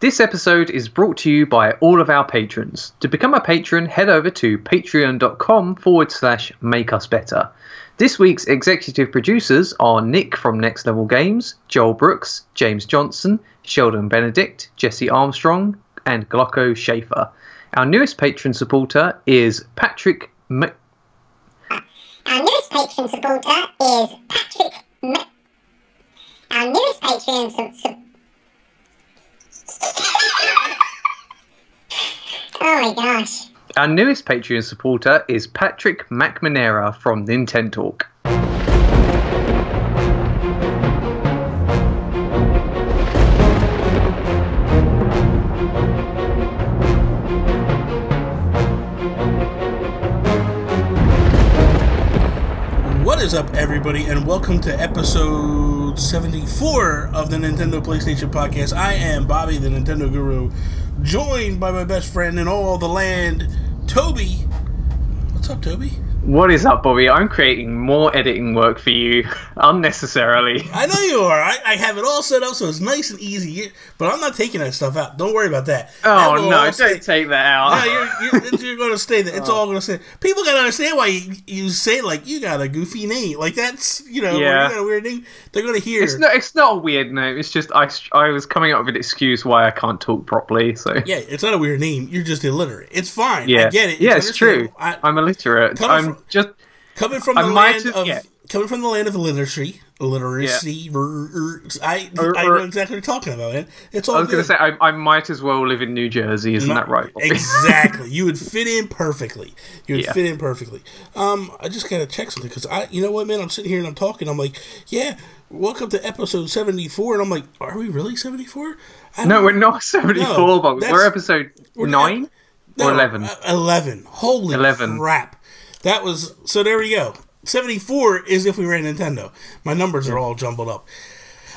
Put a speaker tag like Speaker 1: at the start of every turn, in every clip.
Speaker 1: This episode is brought to you by all of our patrons. To become a patron, head over to patreon.com/makeusbetter. This week's executive producers are Nick from Next Level Games, Joel Brooks, James Johnson, Sheldon Benedict, Jesse Armstrong, and Glocko Schaefer. Our newest patron supporter is Patrick
Speaker 2: Our newest patron supporter is Our newest patron Oh my gosh.
Speaker 1: Our newest Patreon supporter is Patrick McManera from Nintentalk.
Speaker 3: What is up, everybody, and welcome to episode 74 of the Nintendo PlayStation Podcast. I am Bobby, the Nintendo Guru, joined by my best friend in all the land, Toby. What's up, Toby?
Speaker 1: What is up, Bobby? I'm creating more editing work for you, unnecessarily.
Speaker 3: I know you are. I have it all set up so it's nice and easy, but I'm not taking that stuff out. Don't worry about that.
Speaker 1: Oh, no, don't take that out.
Speaker 3: No, you're going to stay there. It's all going to stay. People got to understand why you say, like, you got a goofy name. Like, that's, you know, you got a weird name. They're going to hear.
Speaker 1: It's not a weird name. It's just I was coming up with an excuse why I can't talk properly. So
Speaker 3: yeah, it's not a weird name. You're just illiterate. It's fine.
Speaker 1: Yeah.
Speaker 3: I get it.
Speaker 1: Yeah, it's true. I'm illiterate. Coming from the
Speaker 3: land of literacy. I know exactly what you're talking about, man. It's all
Speaker 1: I was going to say, I might as well live in New Jersey, isn't that right, Bobby?
Speaker 3: Exactly. You would fit in perfectly. I just got to check something, because you know what, man? I'm sitting here and I'm talking. I'm like, yeah, welcome to episode 74. And I'm like, are we really 74?
Speaker 1: No, we're not 74, Bobby. We're episode 9 or 11?
Speaker 3: 11. Holy
Speaker 1: 11.
Speaker 3: Crap. That was, so there we go. 74 is if we ran Nintendo. My numbers are all jumbled up.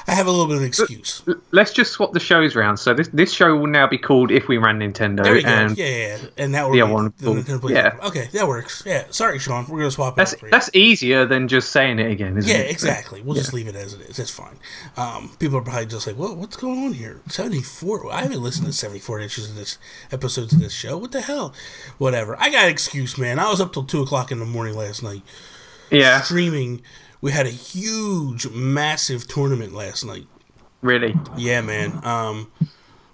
Speaker 3: I have a little bit of an excuse.
Speaker 1: Let's just swap the shows around. So this show will now be called If We Ran Nintendo.
Speaker 3: There we go. Yeah. And that will be the Nintendo PlayStation.
Speaker 1: Yeah.
Speaker 3: Okay, that works. Yeah. Sorry, Sean. We're going to swap it out for you.
Speaker 1: That's easier than just saying it again, isn't it?
Speaker 3: Yeah, exactly. We'll just leave it as it is. It's fine. People are probably just like, what's going on here? 74? I haven't listened to 74 episodes of this show. What the hell? Whatever. I got an excuse, man. I was up till 2 o'clock in the morning last night.
Speaker 1: Yeah.
Speaker 3: Streaming. We had a huge, massive tournament last night.
Speaker 1: Really?
Speaker 3: Yeah, man.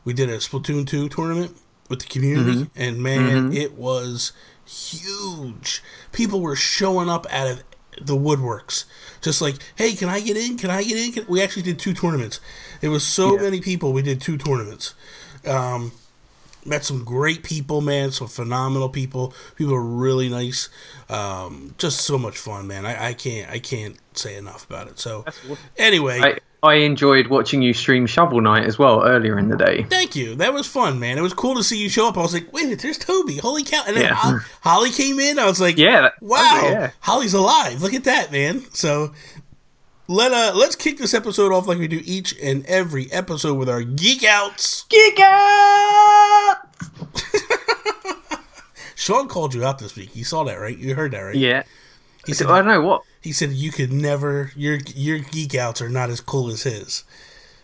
Speaker 3: We did a Splatoon 2 tournament with the community, and man, it was huge. People were showing up out of the woodworks. Just like, hey, can I get in? Can I get in? We actually did 2 tournaments. It was so many people, we did 2 tournaments. Met some great people, man. Some phenomenal people. People are really nice. Just so much fun, man. I can't say enough about it. So, anyway,
Speaker 1: I enjoyed watching you stream Shovel Knight as well earlier in the day.
Speaker 3: Thank you. That was fun, man. It was cool to see you show up. I was like, wait, there's Toby. Holy cow! And then Holly came in. I was like, wow, Holly's alive. Look at that, man. So. Let's kick this episode off like we do each and every episode with our Geek Outs.
Speaker 1: Geek Outs!
Speaker 3: Sean called you out this week. You saw that, right? You heard that, right?
Speaker 1: Yeah.
Speaker 3: He said,
Speaker 1: I don't know what.
Speaker 3: He said you could never. Your Geek Outs are not as cool as his.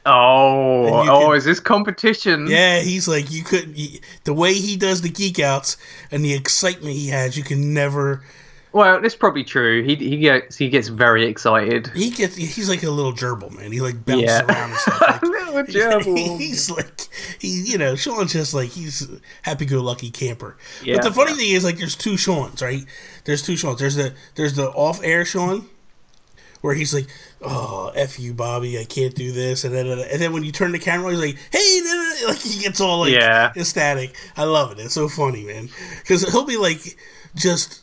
Speaker 1: Is this competition?
Speaker 3: Yeah, he's like, you couldn't. The way he does the Geek Outs and the excitement he has, you can never.
Speaker 1: Well, that's probably true. He gets very excited.
Speaker 3: He's like a little gerbil, man. He like bounces around and stuff. Like,
Speaker 1: little gerbil.
Speaker 3: He's like Sean's just like he's happy-go-lucky camper.
Speaker 1: Yeah,
Speaker 3: but the funny thing is, like, there's 2 Seans, right? There's 2 Seans. There's the off-air Sean, where he's like, oh, F you, Bobby, I can't do this, and then when you turn the camera, he's like, hey, like he gets all like ecstatic. I love it. It's so funny, man, because he'll be like just.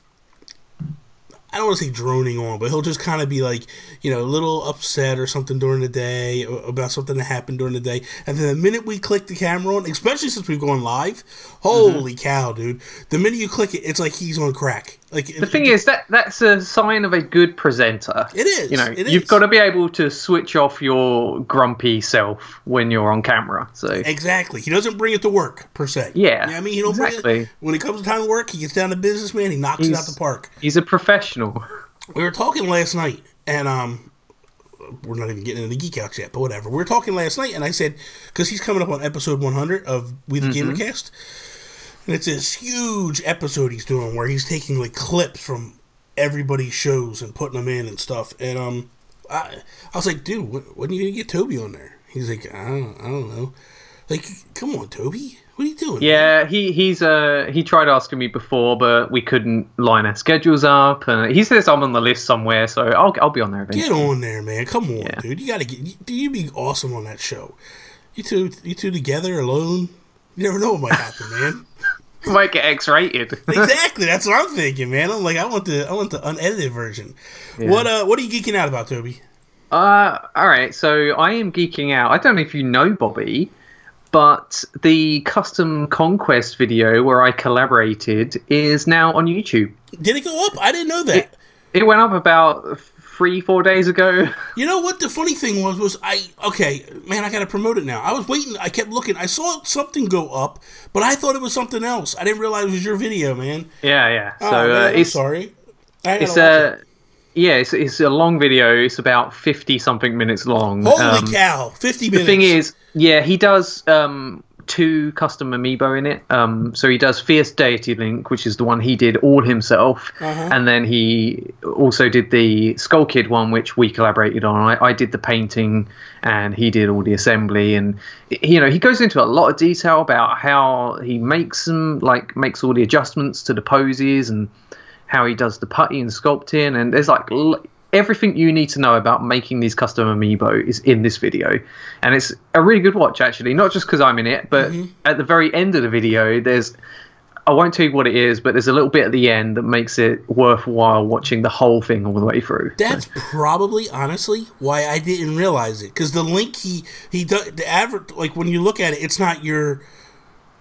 Speaker 3: I don't want to say droning on, but he'll just kind of be like, a little upset or something during the day about something that happened during the day. And then the minute we click the camera on, especially since we've gone live, holy cow, dude. The minute you click it, it's like he's on crack. Like
Speaker 1: the thing is that's a sign of a good presenter.
Speaker 3: It is.
Speaker 1: You've got to be able to switch off your grumpy self when you're on camera. So
Speaker 3: exactly, he doesn't bring it to work per se.
Speaker 1: Yeah,
Speaker 3: I mean, he don't bring it when it comes to time to work. He gets down to business, man. He knocks it out the park.
Speaker 1: He's a professional.
Speaker 3: We were talking last night, and we're not even getting into the Geek Outs yet, but whatever. We were talking last night, and I said, because he's coming up on episode 100 of We the Gamercast, and it's this huge episode he's doing where he's taking like clips from everybody's shows and putting them in and stuff. And I was like, dude, when are you gonna get Toby on there? He's like, I don't know. Like, come on, Toby, what are you doing?
Speaker 1: Yeah, he tried asking me before, but we couldn't line our schedules up. And he says I'm on the list somewhere, so I'll be on there eventually.
Speaker 3: Get on there, man. Come on, dude. You gotta get. Dude, you'd be awesome on that show. You two together alone. You never know what might happen, man.
Speaker 1: Might get X-rated.
Speaker 3: Exactly, that's what I'm thinking, man. I'm like, I want the unedited version. Yeah. What are you geeking out about, Toby?
Speaker 1: All right. So I am geeking out. I don't know if you know Bobby, but the custom conquest video where I collaborated is now on YouTube.
Speaker 3: Did it go up? I didn't know that.
Speaker 1: It went up about 3-4 days ago.
Speaker 3: You know what the funny thing was I gotta promote it now. I was waiting, I kept looking, I saw something go up, but I thought it was something else. I didn't realize it was your video, man.
Speaker 1: Yeah.
Speaker 3: So man, I'm sorry.
Speaker 1: It's a long video. It's about 50 something minutes long.
Speaker 3: Holy cow, 50 minutes.
Speaker 1: The thing is, he does 2 custom amiibo in it. So he does Fierce Deity Link, which is the one he did all himself, and then he also did the Skull Kid one, which we collaborated on. I did the painting, and he did all the assembly, and he goes into a lot of detail about how he makes them, like makes all the adjustments to the poses, and how he does the putty and sculpting, and there's like everything you need to know about making these custom amiibo is in this video, and it's a really good watch actually. Not just because I'm in it, but at the very end of the video, I won't tell you what it is, but there's a little bit at the end that makes it worthwhile watching the whole thing all the way through.
Speaker 3: That's probably honestly why I didn't realize it, because the link he does, the advert, like when you look at it, it's not your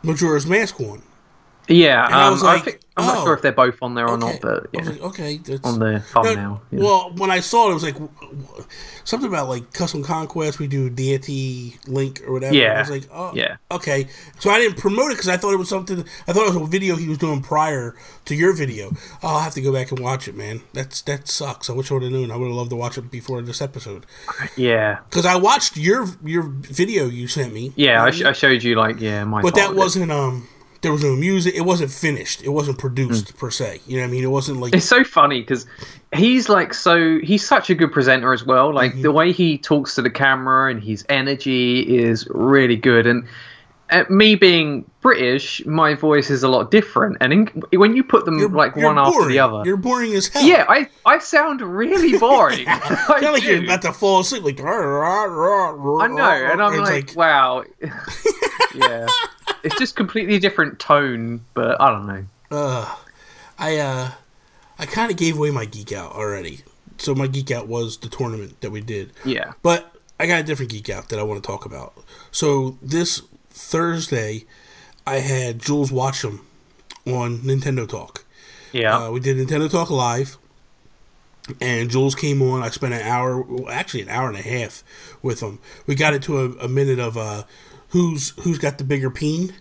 Speaker 3: Majora's Mask one.
Speaker 1: Yeah,
Speaker 3: I was like,
Speaker 1: I'm not sure if they're both on there or not, but
Speaker 3: I was like, okay, that's
Speaker 1: on the thumbnail.
Speaker 3: Yeah. Well, when I saw it, it was like something about like custom conquest. We do deity link or whatever.
Speaker 1: Yeah,
Speaker 3: I was like, oh, yeah, okay. So I didn't promote it because I thought it was something. I thought it was a video he was doing prior to your video. Oh, I'll have to go back and watch it, man. That sucks. I wish I would have known. I would have loved to watch it before this episode.
Speaker 1: Yeah,
Speaker 3: because I watched your video you sent me.
Speaker 1: Yeah, I showed you like my.
Speaker 3: But that wasn't there was no music. It wasn't finished. It wasn't produced per se. You know what I mean? It wasn't like.
Speaker 1: It's so funny because he's such a good presenter as well. Like the way he talks to the camera and his energy is really good. And me being British, my voice is a lot different. And when you put them you're one boring. After the other,
Speaker 3: you're boring as hell.
Speaker 1: Yeah, I sound really boring.
Speaker 3: I feel like you're about to fall asleep. Like
Speaker 1: I know, and I'm like, wow. Yeah. It's just completely different tone, but I don't know.
Speaker 3: I kind of gave away my geek out already. So my geek out was the tournament that we did.
Speaker 1: Yeah.
Speaker 3: But I got a different geek out that I want to talk about. So this Thursday, I had Jules watch them on Nintendo Talk.
Speaker 1: Yeah.
Speaker 3: We did Nintendo Talk Live, and Jules came on. I spent an hour and a half with him. We got into a minute of who's got the bigger peen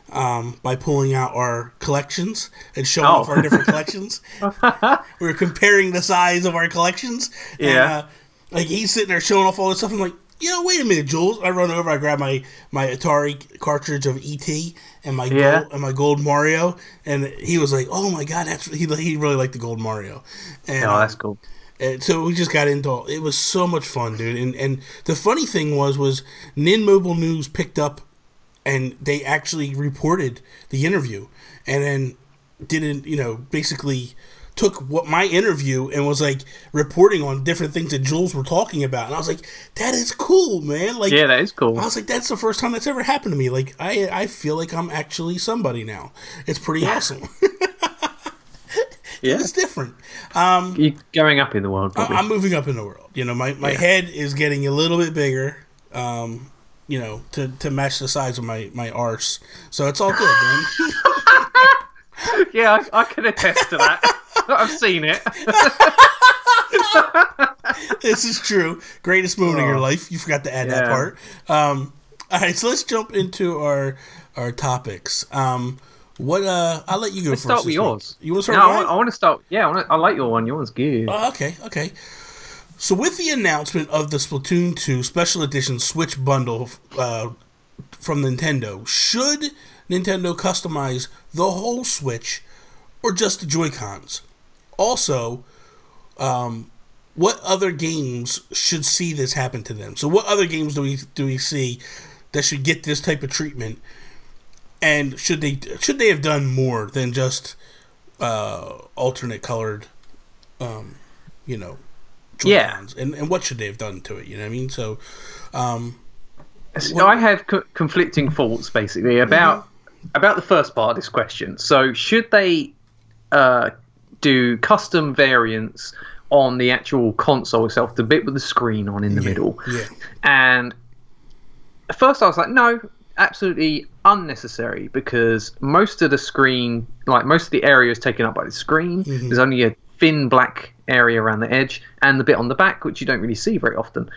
Speaker 3: by pulling out our collections and showing off our different collections. We were comparing the size of our collections.
Speaker 1: Yeah.
Speaker 3: And, like he's sitting there showing off all this stuff. I'm like, wait a minute, Jules. I run over. I grab my Atari cartridge of E.T. and my gold Mario, and he was like, "Oh my god, he really liked the gold Mario." And,
Speaker 1: that's cool.
Speaker 3: And so we just got into it. Was so much fun, dude. And the funny thing was Nin Mobile News picked up, and they actually reported the interview, and then basically took my interview and was like reporting on different things that Jules were talking about, and I was like, that is cool, man. Like,
Speaker 1: yeah, that is cool.
Speaker 3: I was like, that's the first time that's ever happened to me. Like, I feel like I'm actually somebody now. It's pretty awesome.
Speaker 1: Yeah,
Speaker 3: it's different.
Speaker 1: You're going up in the world, probably.
Speaker 3: I'm moving up in the world. My head is getting a little bit bigger. To match the size of my arse. So it's all good, man.
Speaker 1: Yeah, I can attest to that. I've seen it.
Speaker 3: This is true. Greatest moment of your life. You forgot to add that part. All right, so let's jump into our topics. I'll let you go first.
Speaker 1: Start with yours.
Speaker 3: You want to start with mine?
Speaker 1: I want to start. Yeah, I like your one. Your one's good.
Speaker 3: Okay. So with the announcement of the Splatoon 2 Special Edition Switch bundle from Nintendo, should Nintendo customize the whole Switch or just the Joy-Cons? Also, what other games should see this happen to them? So what other games do we see that should get this type of treatment? And should they have done more than just alternate colored, Joy-Cons?
Speaker 1: Yeah.
Speaker 3: And what should they have done to it? You know what I mean? So,
Speaker 1: I have conflicting thoughts basically about the first part of this question. So should they do custom variants on the actual console itself, the bit with the screen on in the middle?
Speaker 3: Yeah.
Speaker 1: And at first I was like, no, absolutely unnecessary, because most of the screen, like most of the area is taken up by the screen. There's only a thin black area around the edge and the bit on the back, which you don't really see very often.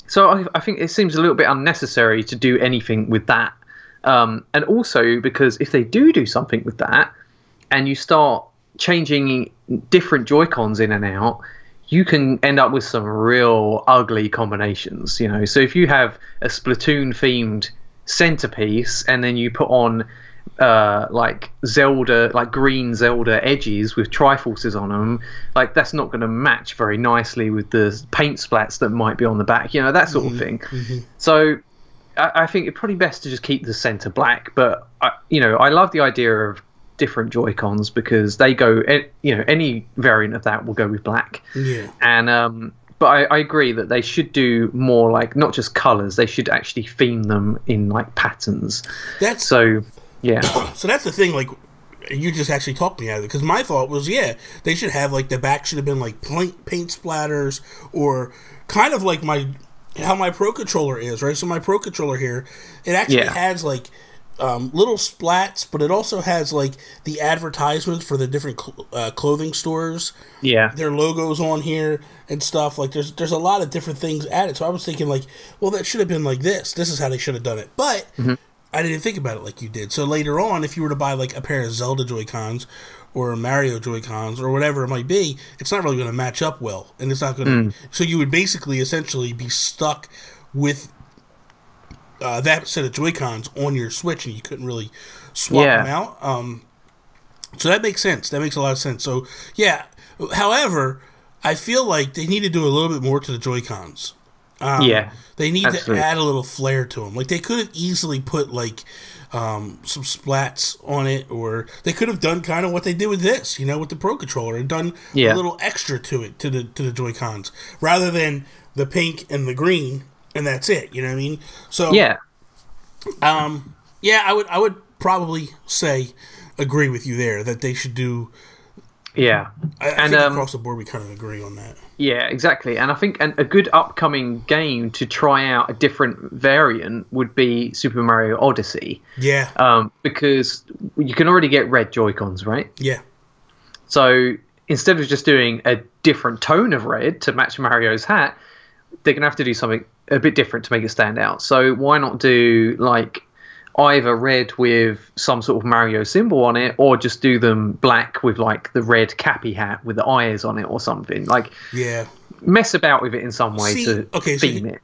Speaker 1: So I think it seems a little bit unnecessary to do anything with that. And also because if they do something with that and you start changing different Joy-Cons in and out, you can end up with some real ugly combinations, you know. So if you have a Splatoon themed centerpiece and then you put on like Zelda, like green Zelda edges with Triforces on them, like that's not going to match very nicely with the paint splats that might be on the back, you know, that sort of thing. So I think it's probably best to just keep the center black. But I love the idea of different Joy-Cons because they go, any variant of that will go with black. And but I agree that they should do more, like not just colors, they should actually theme them in like patterns. So that's the thing, like you just actually talked me out of it, because my thought was, they should have like the back should have been like paint splatters, or kind of like how my Pro Controller is, right? So my Pro Controller here, it actually has like little splats, but it also has like the advertisements for the different clothing stores. Their logos on here and stuff. Like there's a lot of different things added. So I was thinking like, well, that should have been like this. This is how they should have done it. But I didn't think about it like you did. So later on, if you were to buy like a pair of Zelda Joy-Cons or Mario Joy-Cons or whatever it might be, it's not really going to match up well, and it's not going to. So you would basically essentially be stuck with that set of Joy-Cons on your Switch, and you couldn't really swap them out. So that makes sense. That makes a lot of sense. So however, I feel like they need to do a little bit more to the Joy-Cons. They need to add a little flair to them. Like they could have easily put like some splats on it, or they could have done kind of what they did with this, with the Pro Controller, and done a little extra to it, to the Joy-Cons, rather than the pink and the green, and that's it. You know what I mean? So I would probably say agree with you there that they should do. I think across the board we kind of agree on that. Yeah, exactly. And I think a good upcoming game to try out a different variant would be Super Mario Odyssey. Because you can already get red Joy-Cons, right? So instead of just doing a different tone of red to match Mario's hat, they're going to have to do something a bit different to make it stand out. So why not do like either red with some sort of Mario symbol on it, or just do them black with like the red cappy hat with the eyes on it or something. Like mess about with it in some way to theme it.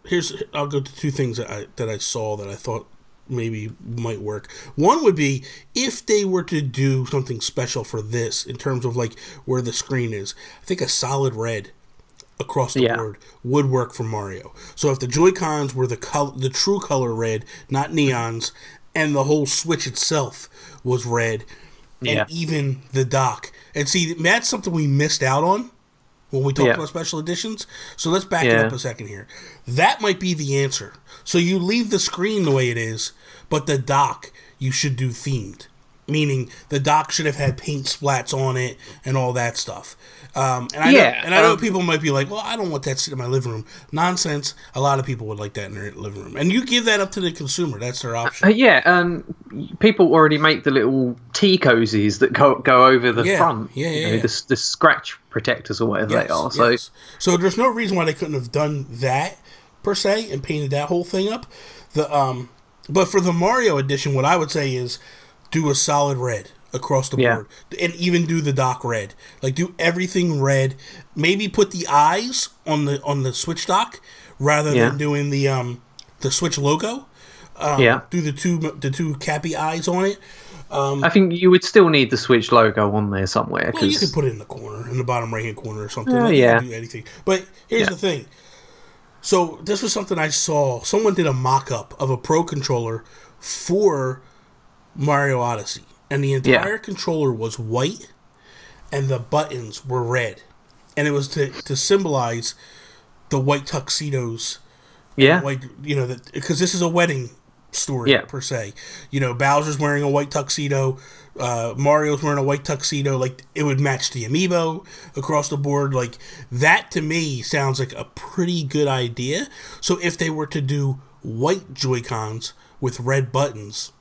Speaker 1: I'll go to two things that I saw that I thought maybe might work. One would be if they were to do something special for this in terms of like where the screen is. I think a solid red across the board would work for Mario. So if the Joy-Cons were the true color red, not neons, and the whole Switch itself was red, and even the dock. And see, that's something we missed out on when we talked about special editions. So let's back it up a second here. That might be the answer. So you leave the screen the way it is, but the dock you should do themed. Meaning the dock should have had paint splats on it and all that stuff. And I know people might be like, well, I don't want that sitting in my living room. Nonsense. A lot of people would like that in their living room. And you give that up to the consumer. That's their option. People already make the little tea cozies that go over the front. The scratch protectors or whatever they are. So there's no reason why they couldn't have done that, per se, and painted that whole thing up. But for the Mario edition, what I would say is do a solid red
Speaker 3: across the
Speaker 1: Yeah.
Speaker 3: board, and even do the dock red. Like do everything red. Maybe put the eyes on the Switch dock rather
Speaker 1: Yeah.
Speaker 3: than doing the Switch logo.
Speaker 1: Yeah.
Speaker 3: Do the two cappy eyes on it.
Speaker 1: I think you would still need the Switch logo on there somewhere.
Speaker 3: Well, you
Speaker 1: Cause,
Speaker 3: could put it in the corner, in the bottom right hand corner or something.
Speaker 1: Oh,
Speaker 3: You
Speaker 1: yeah.
Speaker 3: can do anything. But here's
Speaker 1: Yeah.
Speaker 3: the thing. So this was something I saw. Someone did a mock-up of a Pro controller for Mario Odyssey, and the entire controller was white, and the buttons were red, and it was to symbolize the white tuxedos.
Speaker 1: yeah.
Speaker 3: White, because this is a wedding story per se. Bowser's wearing a white tuxedo. Mario's wearing a white tuxedo. Like, it would match the amiibo across the board. Like, that to me sounds like a pretty good idea. So if they were to do white Joy-Cons with red buttons,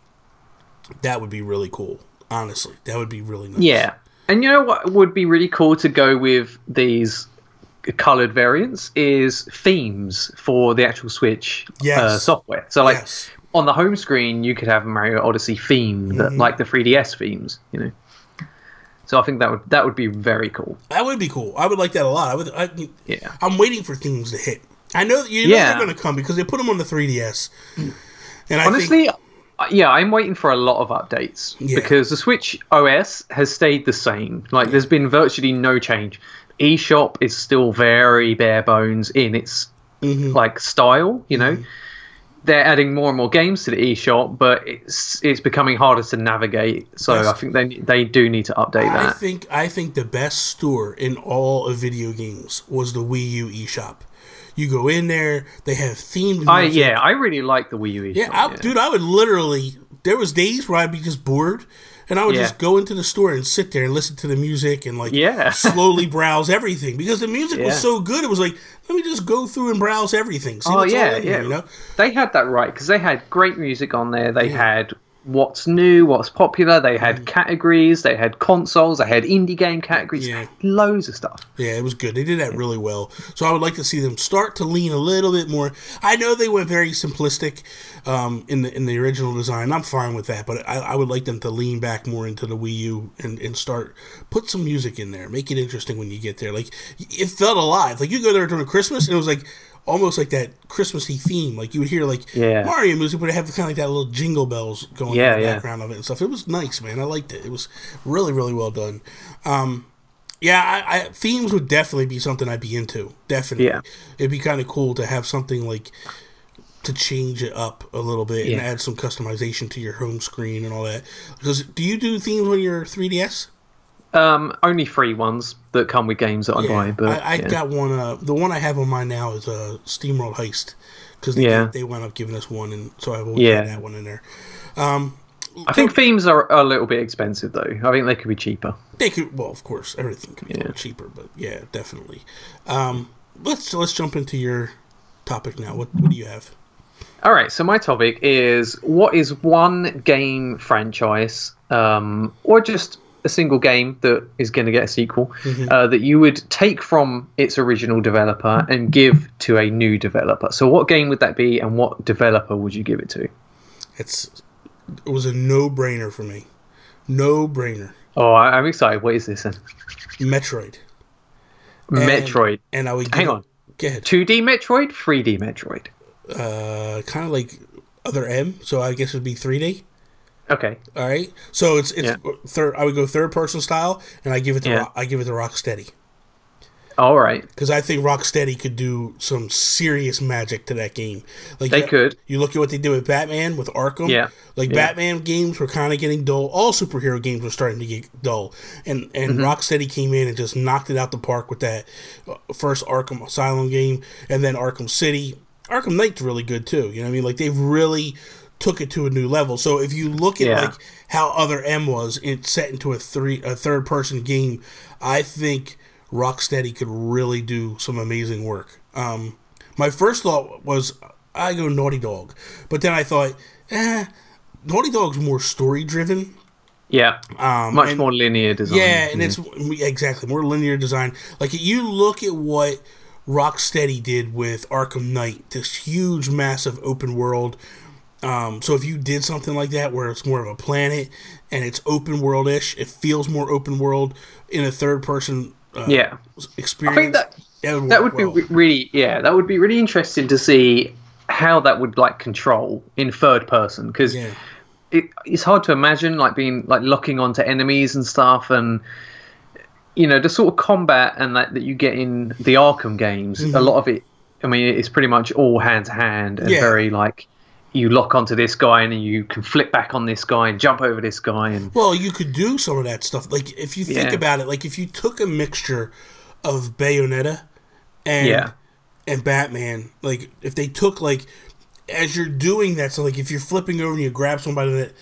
Speaker 3: that would be really cool. Honestly, that would be really nice.
Speaker 1: Yeah. And you know what would be really cool to go with these coloured variants is themes for the actual Switch software. So, like, on the home screen, you could have a Mario Odyssey theme, like the 3DS themes, So I think that would be very cool.
Speaker 3: That would be cool. I would like that a lot.
Speaker 1: Yeah.
Speaker 3: I'm waiting for themes to hit. I know they're going to come because they put them on the 3DS. And
Speaker 1: honestly, I'm waiting for a lot of updates because the Switch OS has stayed the same. Like, there's been virtually no change. eShop is still very bare bones in its like style. They're adding more and more games to the eShop, but it's becoming harder to navigate. So I think they do need to update that.
Speaker 3: I think the best store in all of video games was the Wii U eShop. You go in there, they have themed music.
Speaker 1: I really like the Wii U eShop.
Speaker 3: Dude, I would literally. There was days where I'd be just bored, and I would just go into the store and sit there and listen to the music and slowly browse everything because the music was so good. It was like, let me just go through and browse everything. See what's all in here,
Speaker 1: They had that right because they had great music on there. They had what's new, what's popular. They had categories. They had consoles. They had indie game categories. They had loads of stuff.
Speaker 3: Yeah, it was good. They did that really well. So I would like to see them start to lean a little bit more. I know they went very simplistic in the original design. I'm fine with that, but I would like them to lean back more into the Wii U and put some music in there. Make it interesting when you get there. Like, it felt alive. Like, you go there during Christmas and it was like almost like that Christmassy theme. Like, you would hear like Mario music, but it had kind of like that little jingle bells going in the background of it and stuff. It was nice, man. I liked it. It was really, really well done. Themes would definitely be something I'd be into. Definitely. Yeah. It'd be kind of cool to have something like to change it up a little bit and add some customization to your home screen and all that. Because do you do themes on your 3DS?
Speaker 1: Only free ones that come with games that I buy. But
Speaker 3: I got one. The one I have on mine now is SteamWorld Heist because they wound up giving us one, and so I've always had that one in there.
Speaker 1: I think themes are a little bit expensive though. I think they could be cheaper.
Speaker 3: They could. Well, of course, everything could be a little cheaper, but yeah, definitely. Let's jump into your topic now. What do you have?
Speaker 1: All right. So my topic is what is one game franchise, or just a single game that is going to get a sequel that you would take from its original developer and give to a new developer. So what game would that be, and what developer would you give it to?
Speaker 3: It was a no-brainer for me. No-brainer.
Speaker 1: Oh, I'm excited. What is this then?
Speaker 3: Metroid.
Speaker 1: Metroid.
Speaker 3: And I would
Speaker 1: hang on.
Speaker 3: Go ahead.
Speaker 1: 2D Metroid, 3D Metroid.
Speaker 3: Kind of like other M, so I guess it would be 3D.
Speaker 1: Okay.
Speaker 3: All right. So it's third. I would go third person style, and I give it to Rocksteady.
Speaker 1: All right.
Speaker 3: Because I think Rocksteady could do some serious magic to that game. Like
Speaker 1: they could.
Speaker 3: You look at what they did with Batman, with Arkham. Yeah. Batman games were kind of getting dull. All superhero games were starting to get dull, and Rocksteady came in and just knocked it out the park with that first Arkham Asylum game, and then Arkham City. Arkham Knight's really good too. You know what I mean? Like, they've really took it to a new level. So if you look at like how Other M was, it's set into a third person game. I think Rocksteady could really do some amazing work. My first thought was I go Naughty Dog, but then I thought, Naughty Dog's more story driven.
Speaker 1: Yeah, much more linear design.
Speaker 3: Yeah, and it's exactly more linear design. Like, you look at what Rocksteady did with Arkham Knight, this huge, massive open world. So if you did something like that where it's more of a planet and it's open world-ish, it feels more open world in a third person experience.
Speaker 1: I think that would be really that would be really interesting to see how that would like control in third person, because it's hard to imagine like being like locking onto enemies and stuff, and the sort of combat and that you get in the Arkham games. A lot of it, I mean, it's pretty much all hand to hand and very like you lock onto this guy and then you can flip back on this guy and jump over this guy. And
Speaker 3: well, you could do some of that stuff. Like if you think about it, like if you took a mixture of Bayonetta and Batman, like if they took like as you're doing that, so like if you're flipping over and you grab somebody that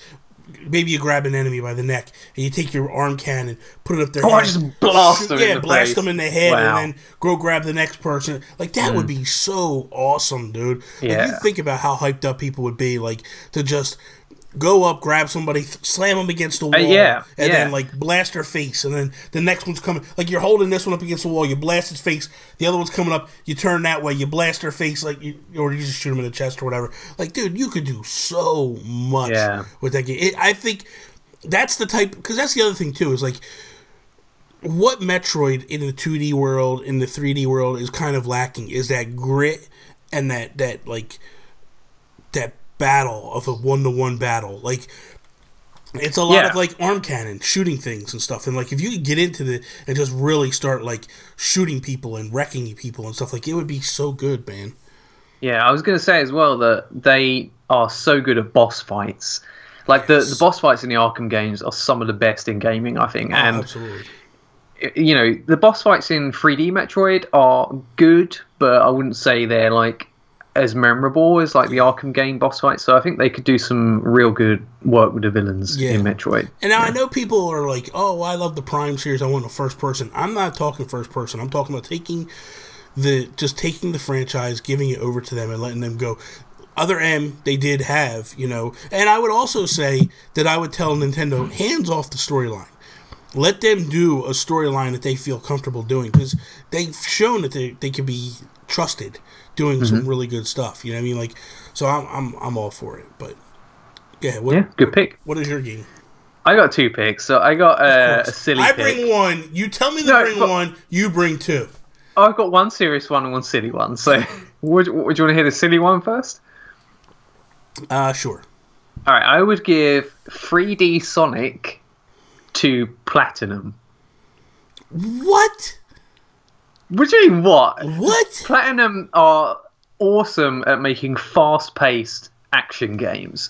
Speaker 3: maybe you grab an enemy by the neck and you take your arm cannon, put it up their head,
Speaker 1: just blast them in the
Speaker 3: blast
Speaker 1: face.
Speaker 3: them in the head, and then go grab the next person. Like that would be so awesome, dude. Like, you think about how hyped up people would be, like to just go up, grab somebody, slam them against the wall, and then like blast their face, and then the next one's coming. Like you're holding this one up against the wall, you blast its face. The other one's coming up, you turn that way, you blast their face, or you just shoot them in the chest or whatever. Like, dude, you could do so much with that game. I think that's the type, because that's the other thing too. Is like what Metroid in the 2D world, in the 3D world, is kind of lacking is that grit and that battle of a one-to-one battle. Like it's a lot of like arm cannon shooting things and stuff, and like if you could get into and just really start like shooting people and wrecking people and stuff, like it would be so good, man. I was going to say as well that they are so good at boss fights. Like the boss fights in the Arkham games are some of the best in gaming, I think. And absolutely.
Speaker 1: The boss fights in 3D Metroid are good, but I wouldn't say they're like as memorable as like the Arkham game boss fight. So I think they could do some real good work with the villains in Metroid.
Speaker 3: And now I know people are like, oh, I love the Prime series, I want the first person. I'm not talking first person. I'm talking about taking the franchise, giving it over to them and letting them go. Other M, they did have, and I would also say that I would tell Nintendo, hands off the storyline. Let them do a storyline that they feel comfortable doing, because they've shown that they can be trusted doing some really good stuff. You know what I mean? Like, so I'm all for it. But
Speaker 1: good pick.
Speaker 3: What is your game?
Speaker 1: I got 2 picks. So I got a silly pick.
Speaker 3: I bring one. You tell me to bring one. You bring 2.
Speaker 1: I've got one serious one and one silly one. So would you want to hear the silly one first?
Speaker 3: Sure.
Speaker 1: All right. I would give 3D Sonic to Platinum.
Speaker 3: What?
Speaker 1: What do you mean, what?
Speaker 3: What?
Speaker 1: Platinum are awesome at making fast-paced action games.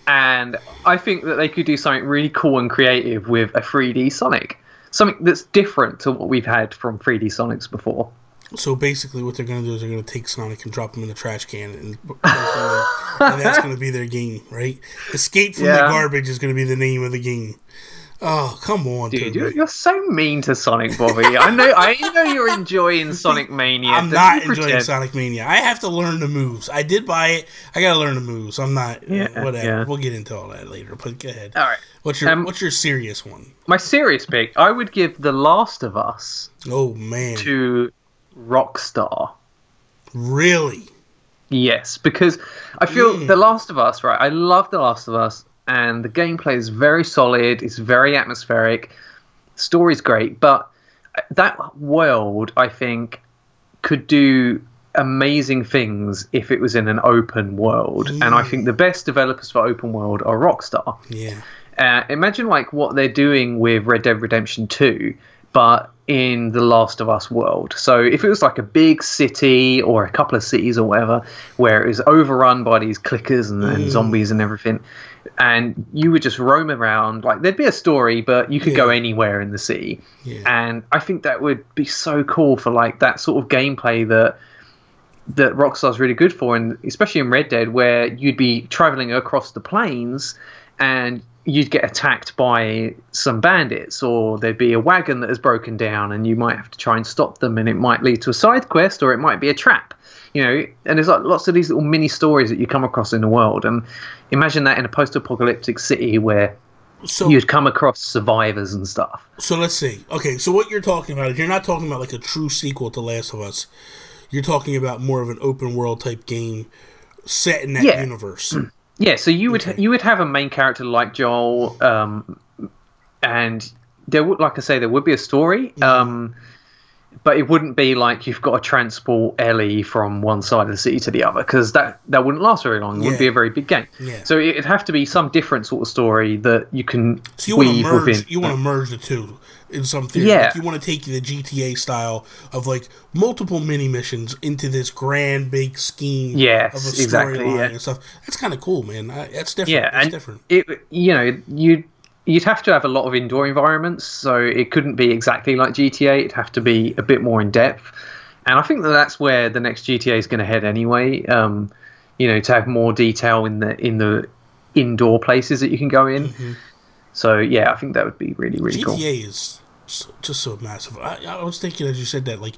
Speaker 1: And I think that they could do something really cool and creative with a 3D Sonic. Something that's different to what we've had from 3D Sonics before.
Speaker 3: So basically what they're going to do is they're going to take Sonic and drop him in the trash can, and that's going to be their game, right? Escape from the Garbage is going to be the name of the game. Oh, come on,
Speaker 1: dude! You're so mean to Sonic, Bobby. I know you're enjoying Sonic Mania.
Speaker 3: I'm not enjoying Sonic Mania. I have to learn the moves. I did buy it. I got to learn the moves. I'm not. Whatever. Yeah. We'll get into all that later. But go ahead.
Speaker 1: All right.
Speaker 3: What's your serious one?
Speaker 1: My serious pick. I would give The Last of Us.
Speaker 3: Oh man.
Speaker 1: To Rockstar.
Speaker 3: Really?
Speaker 1: Yes, because I feel The Last of Us. Right. I love The Last of Us. And the gameplay is very solid. It's very atmospheric. The story's great, but that world, I think, could do amazing things if it was in an open world. And I think the best developers for open world are Rockstar.
Speaker 3: Yeah.
Speaker 1: Imagine like what they're doing with Red Dead Redemption 2, but in the Last of Us world. So if it was like a big city or a couple of cities or whatever, where it was overrun by these clickers and zombies and everything, and you would just roam around, like there'd be a story, but you could go anywhere in the city. And I think that would be so cool for like that sort of gameplay that Rockstar's really good for, and especially in Red Dead, where you'd be traveling across the plains and you'd get attacked by some bandits, or there'd be a wagon that has broken down and you might have to try and stop them, and it might lead to a side quest or it might be a trap. And there's like lots of these little mini stories that you come across in the world. And imagine that in a post-apocalyptic city where you'd come across survivors and stuff.
Speaker 3: So let's see. Okay, so what you're talking about is you're not talking about like a true sequel to Last of Us. You're talking about more of an open world type game set in that universe.
Speaker 1: Yeah, so you would have a main character like Joel, and there would, like I say, there would be a story, but it wouldn't be like you've got to transport Ellie from one side of the city to the other, because that wouldn't last very long. It wouldn't be a very big game. Yeah. So it'd have to be some different sort of story that you can weave within.
Speaker 3: You want to merge the two in some theory.
Speaker 1: Yeah.
Speaker 3: Like you want to take the GTA style of like multiple mini missions into this grand big scheme of a storyline and stuff. That's kind of cool, man. That's different.
Speaker 1: Yeah,
Speaker 3: that's different.
Speaker 1: You'd have to have a lot of indoor environments, so it couldn't be exactly like GTA. It'd have to be a bit more in depth, and I think that's where the next GTA is going to head anyway. To have more detail in the indoor places that you can go in. Mm-hmm. So yeah, I think that would be really, really cool.
Speaker 3: GTA is just so massive. I was thinking as you said that, like,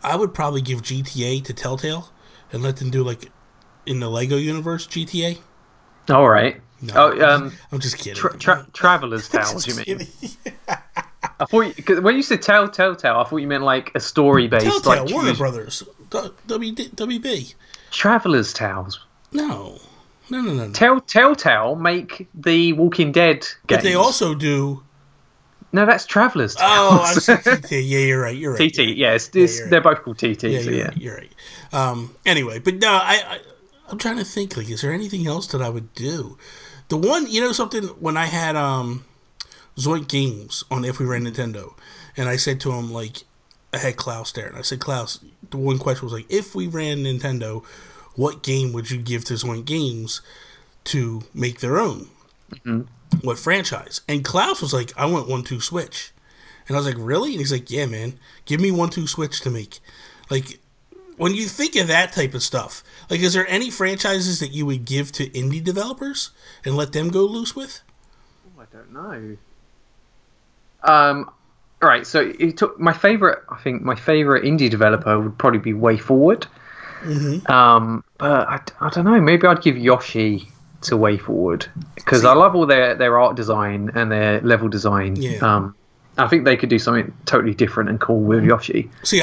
Speaker 3: I would probably give GTA to Telltale and let them do like in the Lego universe GTA.
Speaker 1: All right.
Speaker 3: No, I'm just kidding.
Speaker 1: Traveler's Tales, you mean? I thought cause when you said Telltale, I thought you meant like a story based.
Speaker 3: Telltale, like Warner Brothers, WB.
Speaker 1: Traveler's Tales.
Speaker 3: No.
Speaker 1: Telltale make the Walking Dead games.
Speaker 3: But they also do.
Speaker 1: No, that's Traveler's Tales.
Speaker 3: Oh, I'm sorry, TT. Yeah, you're right.
Speaker 1: TT, yes, they're both called TT.
Speaker 3: You're right. Anyway, but no, I'm trying to think. Like, is there anything else that I would do? The one, something when I had Zoink Games on If We Ran Nintendo, and I said to him, like, I had Klaus there, and I said, Klaus, the one question was like, if we ran Nintendo, what game would you give to Zoink Games to make their own? Mm-hmm. What franchise? And Klaus was like, I want 1-2 Switch. And I was like, really? And he's like, yeah, man, give me 1-2 Switch to make. Like, when you think of that type of stuff, like, is there any franchises that you would give to indie developers and let them go loose with?
Speaker 1: Oh, I don't know. All right, so it took my favorite indie developer would probably be Way Forward. Mm-hmm. But I don't know. Maybe I'd give Yoshi to Way Forward because I love all their art design and their level design. Yeah. I think they could do something totally different and cool with Yoshi.
Speaker 3: See,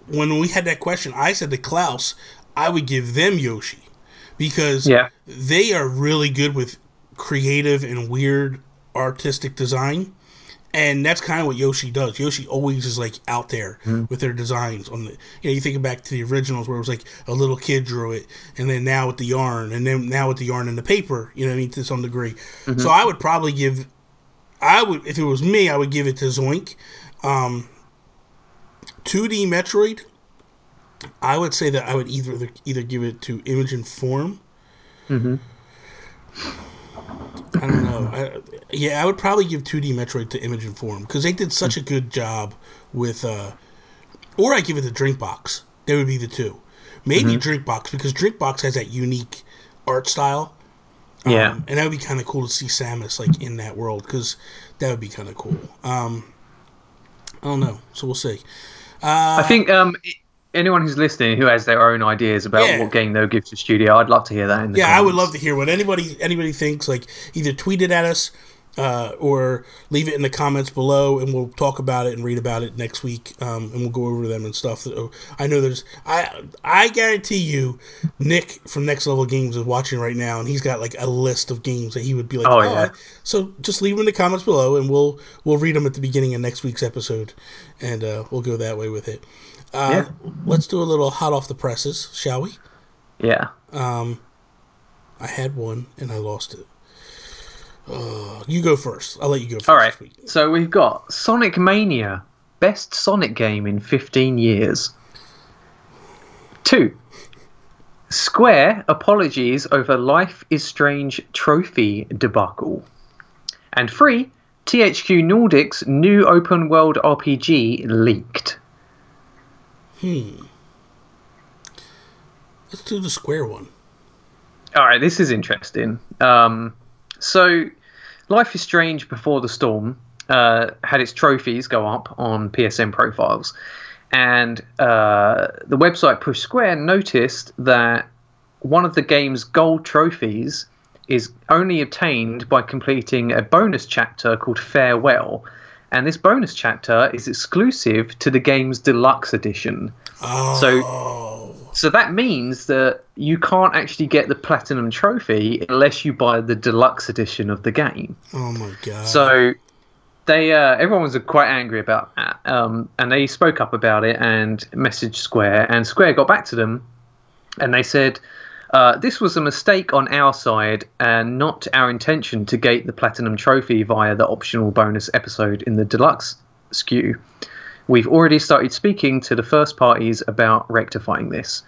Speaker 3: when we had that question, I said to Klaus, I would give them Yoshi because they are really good with creative and weird artistic design, and that's kind of what Yoshi does. Yoshi always is like out there with their designs. You think back to the originals where it was like a little kid drew it, and then now with the yarn, and then now with the yarn and the paper. You know what I mean, to some degree. Mm-hmm. So I would probably if it was me, I would give it to Zoink. 2D Metroid, I would say that I would either give it to Image and Form. Mm-hmm. I don't know. I would probably give 2D Metroid to Image and Form because they did such a good job with. Or I give it to Drinkbox. They would be the two. Maybe Drinkbox because Drinkbox has that unique art style. And that would be kind of cool to see Samus like in that world because that would be kind of cool. I don't know. So we'll see.
Speaker 1: I think anyone who's listening who has their own ideas about what game they'll give to studio, I'd love to hear that in the comments.
Speaker 3: I would love to hear what anybody thinks. Like, either tweet it at us or leave it in the comments below, and we'll talk about it and read about it next week, and we'll go over them and stuff. I know I guarantee you, Nick from Next Level Games is watching right now, and he's got like a list of games that he would be like, So just leave them in the comments below, and we'll read them at the beginning of next week's episode, and we'll go that way with it. Let's do a little hot off the presses, shall we?
Speaker 1: Yeah.
Speaker 3: I had one and I lost it. You go first. I'll let you go first.
Speaker 1: All right. So we've got Sonic Mania, best Sonic game in 15 years. 2. Square apologies over Life is Strange trophy debacle. And 3. THQ Nordic's new open world RPG leaked.
Speaker 3: Let's do the Square one.
Speaker 1: All right, this is interesting. So, Life is Strange Before the Storm had its trophies go up on PSN profiles, and the website Push Square noticed that one of the game's gold trophies is only obtained by completing a bonus chapter called Farewell, and this bonus chapter is exclusive to the game's deluxe edition.
Speaker 3: Oh.
Speaker 1: So So that means that you can't actually get the platinum trophy unless you buy the deluxe edition of the game.
Speaker 3: Oh my god!
Speaker 1: So they everyone was quite angry about that, and they spoke up about it and messaged Square, and Square got back to them, and they said this was a mistake on our side and not our intention to gate the platinum trophy via the optional bonus episode in the deluxe SKU. We've already started speaking to the first parties about rectifying this.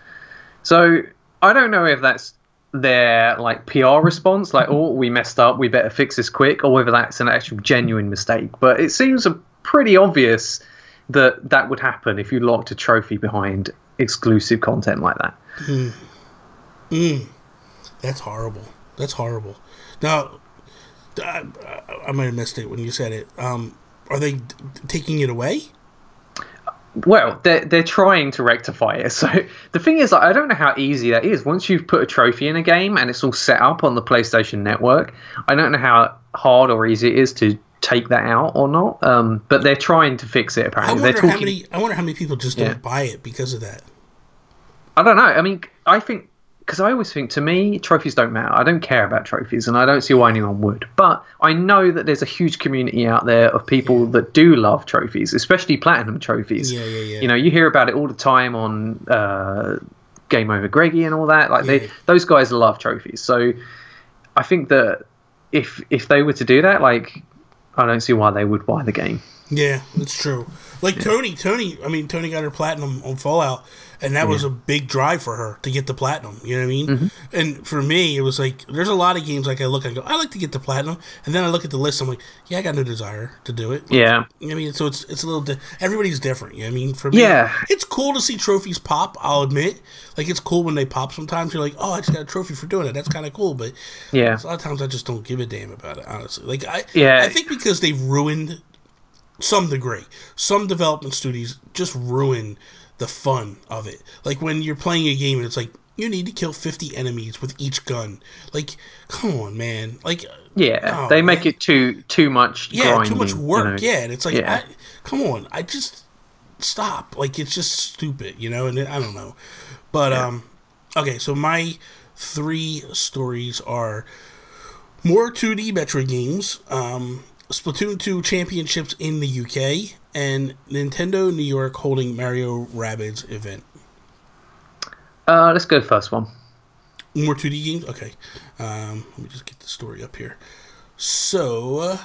Speaker 1: So I don't know if that's their like PR response, like, oh, we messed up, we better fix this quick, or whether that's an actual genuine mistake. But it seems pretty obvious that that would happen if you locked a trophy behind exclusive content like that.
Speaker 3: That's horrible. That's horrible. Now, I might have missed it when you said it. Are they taking it away?
Speaker 1: Well, they're trying to rectify it. So the thing is, I don't know how easy that is. Once you've put a trophy in a game and it's all set up on the PlayStation Network, I don't know how hard or easy it is to take that out or not. But they're trying to fix it. Apparently,
Speaker 3: I wonder how many people just don't buy it because of that.
Speaker 1: I don't know. I mean, I think. Because I always think, to me, trophies don't matter. I don't care about trophies, and I don't see why anyone would. But I know that there's a huge community out there of people that do love trophies, especially platinum trophies.
Speaker 3: Yeah.
Speaker 1: You know, you hear about it all the time on Game Over Greggy and all that. Like those guys love trophies. So I think that if they were to do that, like, I don't see why they would buy the game.
Speaker 3: Yeah, that's true. Like Tony got her platinum on Fallout, and that was a big drive for her to get the platinum. You know what I mean? Mm-hmm. And for me, it was like, there's a lot of games like I look and go, I like to get the platinum, and then I look at the list, I'm like, yeah, I got no desire to do it. Like,
Speaker 1: yeah.
Speaker 3: I mean, so it's a little, everybody's different. You know what I mean? For me, it's cool to see trophies pop, I'll admit. Like, it's cool when they pop sometimes. You're like, oh, I just got a trophy for doing it. That's kind of cool. But a lot of times I just don't give a damn about it, honestly. Like, I think because they've ruined, some degree, some development studios just ruin the fun of it. Like when you're playing a game and it's like, you need to kill 50 enemies with each gun. Like, come on, man. Like,
Speaker 1: they make it too much grinding,
Speaker 3: too much work.
Speaker 1: You know?
Speaker 3: And it's like, come on, I just stop. Like, it's just stupid, you know. And I don't know, but okay. So my 3 stories are more 2D Metroid games. Splatoon 2 championships in the UK, and Nintendo New York holding Mario Rabbids event.
Speaker 1: Let's go first one.
Speaker 3: More 2D games? Okay. Let me just get the story up here. So,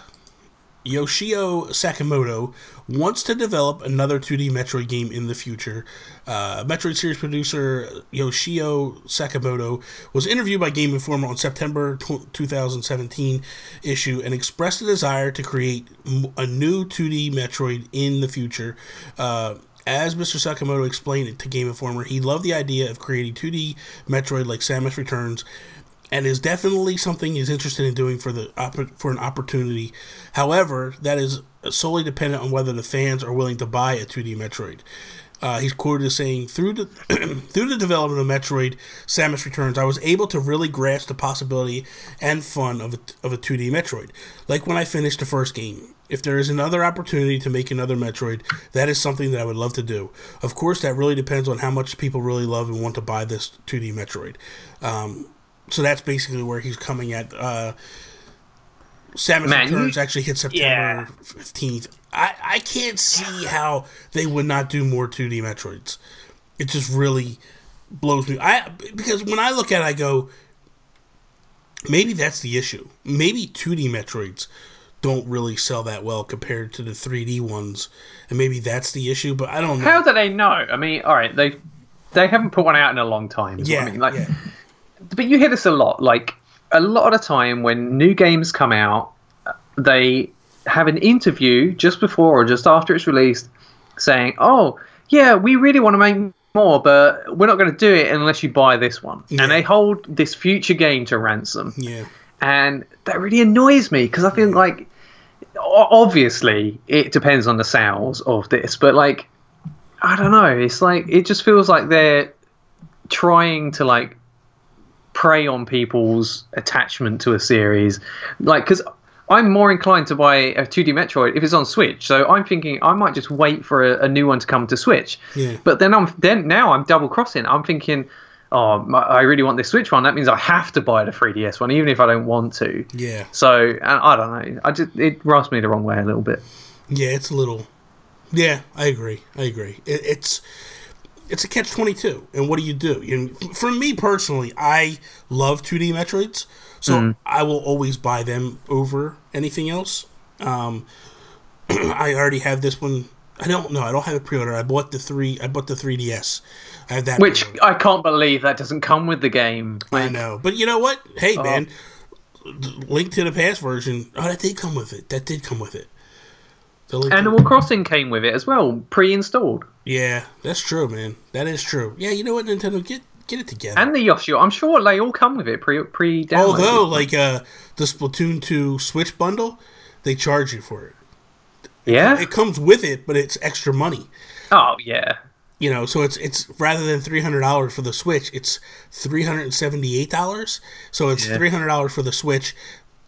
Speaker 3: Yoshio Sakamoto wants to develop another 2D Metroid game in the future. Metroid series producer Yoshio Sakamoto was interviewed by Game Informer on September 2017 issue and expressed a desire to create a new 2D Metroid in the future. As Mr. Sakamoto explained it to Game Informer, he loved the idea of creating 2D Metroid like Samus Returns, and is definitely something he's interested in doing for an opportunity. However, that is solely dependent on whether the fans are willing to buy a 2D Metroid. He's quoted as saying, through the development of Metroid Samus Returns, I was able to really grasp the possibility and fun of a 2D Metroid. Like when I finished the first game. If there is another opportunity to make another Metroid, that is something that I would love to do. Of course, that really depends on how much people really love and want to buy this 2D Metroid. So that's basically where he's coming at. Samus Returns actually hit September 15th. I can't see how they would not do more 2D Metroids. It just really blows me. Because when I look at it, I go, maybe that's the issue. Maybe 2D Metroids don't really sell that well compared to the 3D ones, and maybe that's the issue, but I don't know.
Speaker 1: How do they know? I mean, all right, they haven't put one out in a long time. I mean. But you hear this a lot. Like, a lot of the time when new games come out, they have an interview just before or just after it's released saying, oh, yeah, we really want to make more, but we're not going to do it unless you buy this one. Yeah. And they hold this future game to ransom. Yeah. And that really annoys me because I feel like, obviously, it depends on the sales of this, but, like, I don't know. It's like, it just feels like they're trying to, like, prey on people's attachment to a series. Like, because I'm more inclined to buy a 2D Metroid if it's on Switch. So I'm thinking I might just wait for a new one to come to Switch.
Speaker 3: Yeah.
Speaker 1: But then now I'm double crossing. I'm thinking, oh, I really want this Switch one. That means I have to buy the 3DS one, even if I don't want to.
Speaker 3: Yeah.
Speaker 1: So I don't know. It rubs me the wrong way a little bit.
Speaker 3: Yeah, it's a little. Yeah, I agree. It's a catch-22, and what do you do? For me personally, I love 2D Metroids, so I will always buy them over anything else. I already have this one. I don't have a pre-order. I bought the 3DS. I have that.
Speaker 1: Which
Speaker 3: pre-order.
Speaker 1: I can't believe that doesn't come with the game.
Speaker 3: I know, but you know what? Hey, man, Link to the Past version. Oh, that did come with it.
Speaker 1: Animal Crossing came with it as well, pre-installed.
Speaker 3: Yeah, that's true, man. That is true. Yeah, you know what, Nintendo, get it together.
Speaker 1: And the Yoshi, I'm sure they all come with it pre-downloaded.
Speaker 3: Although, like the Splatoon 2 Switch bundle, they charge you for it.
Speaker 1: Yeah,
Speaker 3: it comes with it, but it's extra money.
Speaker 1: Oh yeah.
Speaker 3: You know, so it's rather than $300 for the Switch, it's $378. So it's $300 for the Switch.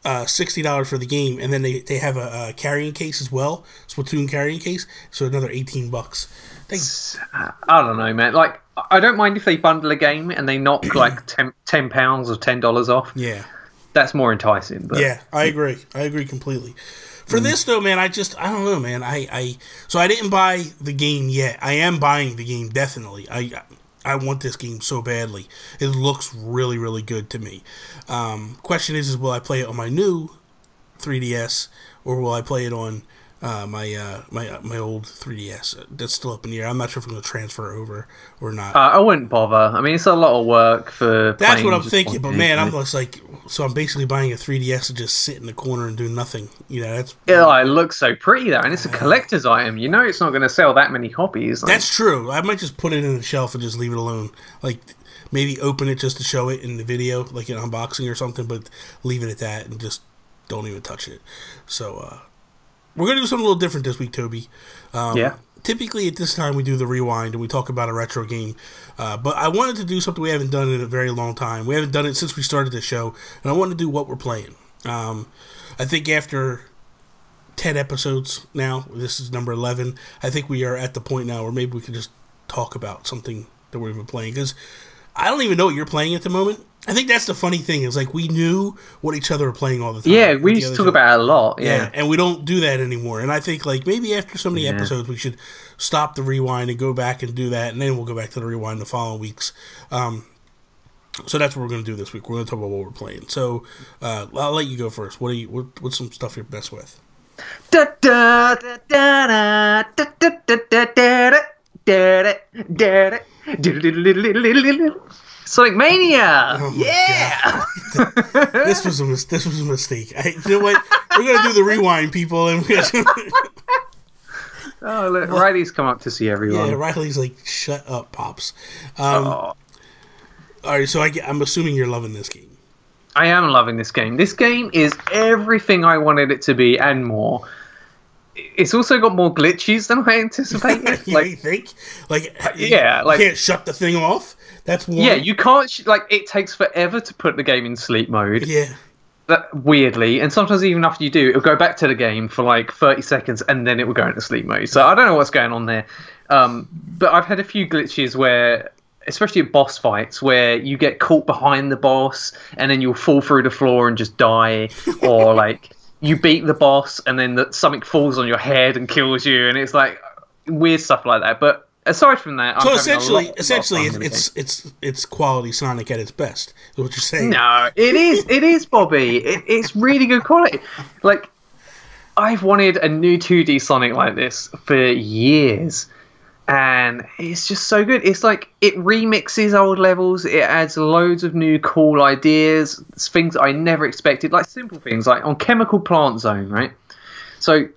Speaker 3: $60 for the game, and then they have a carrying case as well, Splatoon carrying case, so another $18.
Speaker 1: I don't know, man. Like, I don't mind if they bundle a game and they knock like £10 or $10 off.
Speaker 3: Yeah,
Speaker 1: that's more enticing. But.
Speaker 3: Yeah, I agree completely. For this though, man, I don't know, man. So I didn't buy the game yet. I am buying the game definitely. I want this game so badly. It looks really, really good to me. Question is will I play it on my new 3DS or will I play it on my old 3DS? That's still up in the air. I'm not sure if I'm going to transfer over or not.
Speaker 1: I wouldn't bother. I mean, it's a lot of work for.
Speaker 3: That's what I'm thinking. But man, I'm just like, so I'm basically buying a 3DS to just sit in the corner and do nothing. You know, that's.
Speaker 1: Yeah, it looks so pretty though, and it's a collector's item. You know, it's not going to sell that many copies. Like.
Speaker 3: That's true. I might just put it in the shelf and just leave it alone. Like. Maybe open it just to show it in the video, like an unboxing or something, but leave it at that and just don't even touch it. So, we're going to do something a little different this week, Toby.
Speaker 1: Yeah.
Speaker 3: Typically, at this time, we do the rewind and we talk about a retro game. But I wanted to do something we haven't done in a very long time. We haven't done it since we started the show, and I wanted to do what we're playing. I think after 10 episodes now, this is number 11, I think we are at the point now where maybe we can just talk about something that we've been playing. Because I don't even know what you're playing at the moment. I think that's the funny thing is like we knew what each other were playing all the time.
Speaker 1: Yeah, we used to talk about it a lot. Yeah,
Speaker 3: and we don't do that anymore. And I think like maybe after so many episodes, we should stop the rewind and go back and do that, and then we'll go back to the rewind the following weeks. So that's what we're going to do this week. We're going to talk about what we're playing. So I'll let you go first. What's some stuff you're best with?
Speaker 1: Sonic Mania!
Speaker 3: Oh yeah! This was a mistake. You know what? We're gonna do the rewind, people, and
Speaker 1: oh look, Riley's come up to see everyone.
Speaker 3: Yeah, Riley's like, "Shut up, pops." All right, so I'm assuming you're loving this game.
Speaker 1: I am loving this game. This game is everything I wanted it to be and more. It's also got more glitches than I anticipated.
Speaker 3: You think? You can't shut the thing off. That's one.
Speaker 1: Yeah, you can't. It takes forever to put the game in sleep mode.
Speaker 3: Yeah.
Speaker 1: Weirdly, and sometimes even after you do, it'll go back to the game for like 30 seconds, and then it will go into sleep mode. So I don't know what's going on there. But I've had a few glitches where, especially at boss fights, where you get caught behind the boss, and then you'll fall through the floor and just die, or like. You beat the boss, and then something falls on your head and kills you, and it's like weird stuff like that. But aside from that,
Speaker 3: so essentially, it's quality Sonic at its best. Is what you're saying?
Speaker 1: No, it is, Bobby. It's really good quality. Like I've wanted a new 2D Sonic like this for years. And it's just so good. It's like it remixes old levels. It adds loads of new cool ideas, things I never expected, like simple things like on Chemical Plant Zone, right? So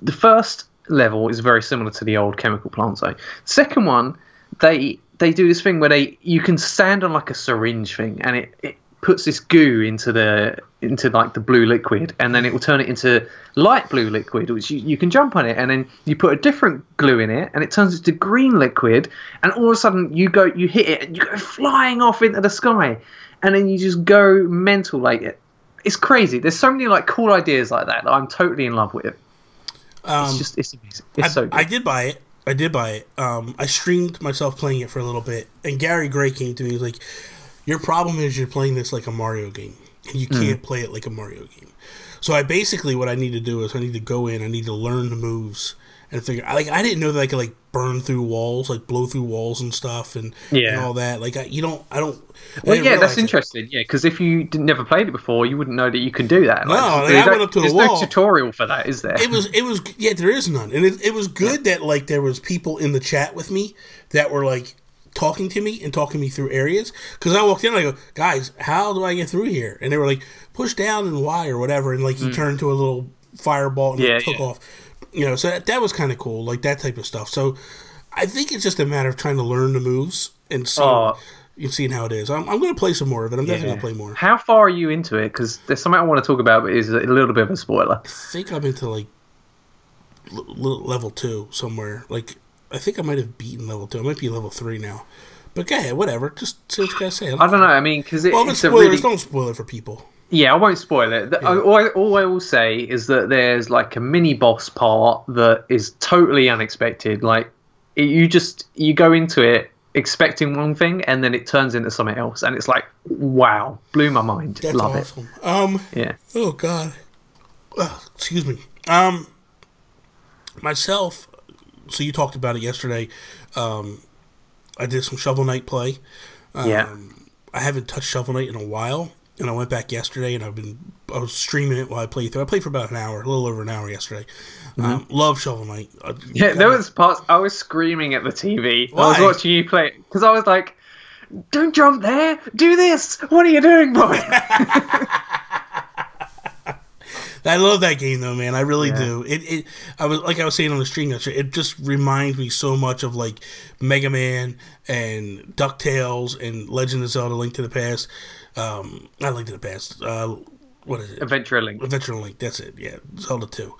Speaker 1: the first level is very similar to the old Chemical Plant Zone. Second one, they do this thing where you can stand on like a syringe thing, and it puts this goo into like the blue liquid, and then it will turn it into light blue liquid, which you can jump on it, and then you put a different glue in it, and it turns into green liquid, and all of a sudden you hit it, and you go flying off into the sky, and then you just go mental. Like it's crazy. There's so many like cool ideas like that I'm totally in love with. It's amazing. It's so good.
Speaker 3: I did buy it. I streamed myself playing it for a little bit, and Gary Gray came to me. He was like, "Your problem is you're playing this like a Mario game, and you can't play it like a Mario game." So what I need to do is I need to go in. I need to learn the moves and figure. Like I didn't know that I could like burn through walls, like blow through walls and stuff, and all that. Like I don't.
Speaker 1: Well, yeah, that's interesting. Yeah, because if you never played it before, you wouldn't know that you can do that.
Speaker 3: No, I went up to the wall.
Speaker 1: There's no tutorial for that, is there?
Speaker 3: It was. Yeah, there is none, and it was good that like there was people in the chat with me that were like talking to me and talking me through areas. Because I walked in and I go, guys, how do I get through here? And they were like, push down and Y or whatever, and like he turned to a little fireball and it took off. You know, so that was kind of cool, like that type of stuff. So I think it's just a matter of trying to learn the moves and see. You've seen how it is. I'm going to play some more of it. I'm definitely going to play more.
Speaker 1: How far are you into it? Because there's something I want to talk about, but it's a little bit of a spoiler.
Speaker 3: I think I'm into like level 2 somewhere. Like I think I might have beaten level 2. I might be level 3 now. But go ahead, whatever. Just say what you gotta say.
Speaker 1: I don't know. I mean, because
Speaker 3: it's spoilers. Don't spoil it for people.
Speaker 1: Yeah, I won't spoil it. All I will say is that there's like a mini boss part that is totally unexpected. Like you go into it expecting one thing, and then it turns into something else, and it's like, wow, blew my mind.
Speaker 3: That's
Speaker 1: Love
Speaker 3: awesome.
Speaker 1: it. Yeah.
Speaker 3: Oh God. Excuse me. Myself. So you talked about it yesterday. I did some Shovel Knight play. I haven't touched Shovel Knight in a while, and I went back yesterday, and I was streaming it while I played through. I played for about an hour, a little over an hour yesterday. Love Shovel Knight.
Speaker 1: There was parts I was screaming at the TV.
Speaker 3: Why?
Speaker 1: I was watching you play it because I was like, "Don't jump there! Do this! What are you doing, boy?"
Speaker 3: I love that game though, man. I really do. I was saying on the stream yesterday, it just reminds me so much of like Mega Man and DuckTales and Legend of Zelda: Link to the Past. Not Link to the Past. What is it?
Speaker 1: Adventure Link.
Speaker 3: Adventure Link. That's it. Yeah, Zelda 2.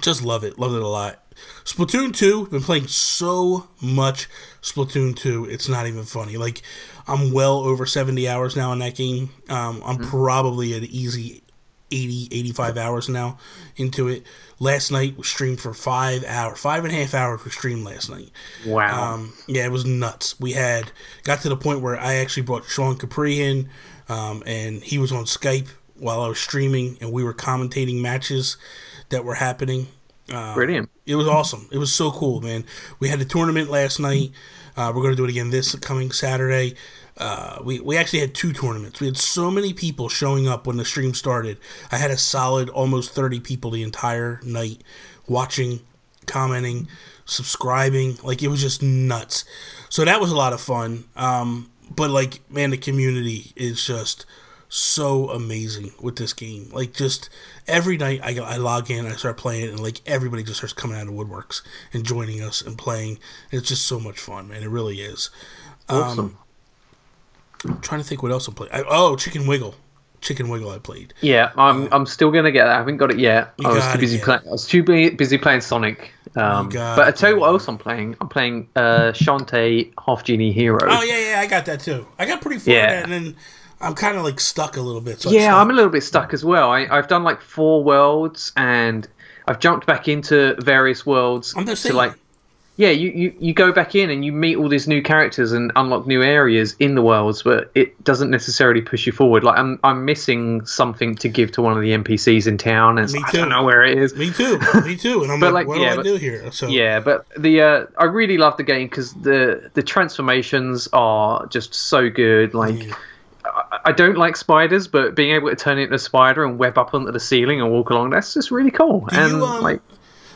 Speaker 3: Just love it. Loved it a lot. Splatoon 2. Been playing so much Splatoon 2. It's not even funny. Like I'm well over 70 hours now in that game. I'm probably an easy 80, 85 hours now into it. Last night we streamed for 5 hours, 5.5 hours we streamed last night.
Speaker 1: Wow.
Speaker 3: Yeah, it was nuts. We got to the point where I actually brought Sean Capri in, and he was on Skype while I was streaming, and we were commentating matches that were happening.
Speaker 1: Brilliant.
Speaker 3: It was awesome. It was so cool, man. We had a tournament last night. We're going to do it again this coming Saturday. We actually had 2 tournaments. We had so many people showing up when the stream started. I had a solid almost 30 people the entire night watching, commenting, subscribing. Like, it was just nuts. So that was a lot of fun. But, like, man, the community is just so amazing with this game. Like, just every night I log in, I start playing, and, like, everybody just starts coming out of woodworks and joining us and playing. And it's just so much fun, man. It really is.
Speaker 1: Awesome.
Speaker 3: I'm trying to think what else I played. Chicken Wiggle. Chicken Wiggle I played. Yeah,
Speaker 1: I'm still gonna get that. I haven't got it yet. I was too busy playing Sonic. But I tell you what else I'm playing. I'm playing Shantae Half Genie Hero.
Speaker 3: Oh yeah, I got that too. I got pretty far in that, and then I'm kind of like stuck a little bit. So
Speaker 1: I'm a little bit stuck as well. I've done like 4 worlds, and I've jumped back into various worlds.
Speaker 3: I'm the same.
Speaker 1: You go back in and you meet all these new characters and unlock new areas in the worlds, but it doesn't necessarily push you forward. Like I'm missing something to give to one of the NPCs in town, and I don't know where it is.
Speaker 3: Me too. And I'm what do I do here? So
Speaker 1: but I really love the game because the transformations are just so good. Like I don't like spiders, but being able to turn into a spider and web up onto the ceiling and walk along, that's just really cool.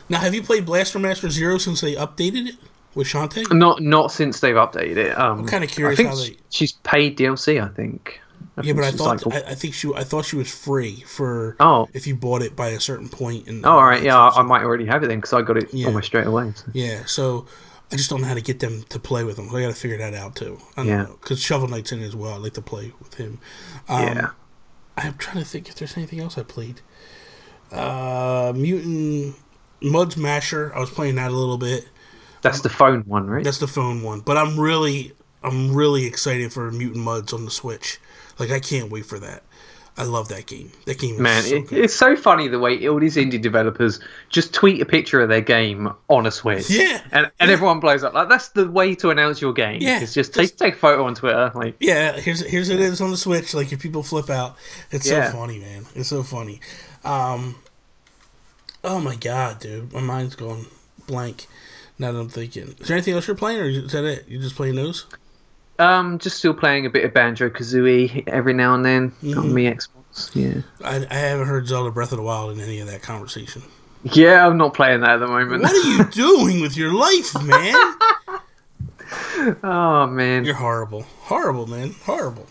Speaker 3: Now, have you played Blaster Master Zero since they updated it with Shantae?
Speaker 1: Not since they've updated it. I'm
Speaker 3: kind of curious how they.
Speaker 1: She's paid DLC, I think.
Speaker 3: I thought she was free for if you bought it by a certain point.
Speaker 1: All right, I might already have it then because I got it almost straight away. So.
Speaker 3: Yeah, so I just don't know how to get them to play with them. I got to figure that out too. I don't know because Shovel Knight's in it as well. I like to play with him. I'm trying to think if there's anything else I played. Mutant. Mud's Masher, I was playing that a little bit.
Speaker 1: That's the phone one, right?
Speaker 3: That's the phone one. But I'm really excited for Mutant Muds on the Switch. Like, I can't wait for that. I love that game. That game is
Speaker 1: Man,
Speaker 3: so good.
Speaker 1: it's so funny the way all these indie developers just tweet a picture of their game on a Switch.
Speaker 3: Yeah.
Speaker 1: And everyone blows up. Like, that's the way to announce your game.
Speaker 3: Yeah,
Speaker 1: It's just take a photo on Twitter. Like,
Speaker 3: yeah, here's it is on the Switch. Like, if people flip out, it's so funny, man. It's so funny. Oh my god, dude, my mind's going blank. Now that I'm thinking, is there anything else you're playing, or is that it? You just playing those?
Speaker 1: just still playing a bit of Banjo-Kazooie every now and then on my Xbox. Yeah.
Speaker 3: I haven't heard Zelda Breath of the Wild in any of that conversation.
Speaker 1: Yeah, I'm not playing that at the moment.
Speaker 3: What are you doing with your life, man?
Speaker 1: Oh, man.
Speaker 3: You're horrible. Horrible, man. Horrible.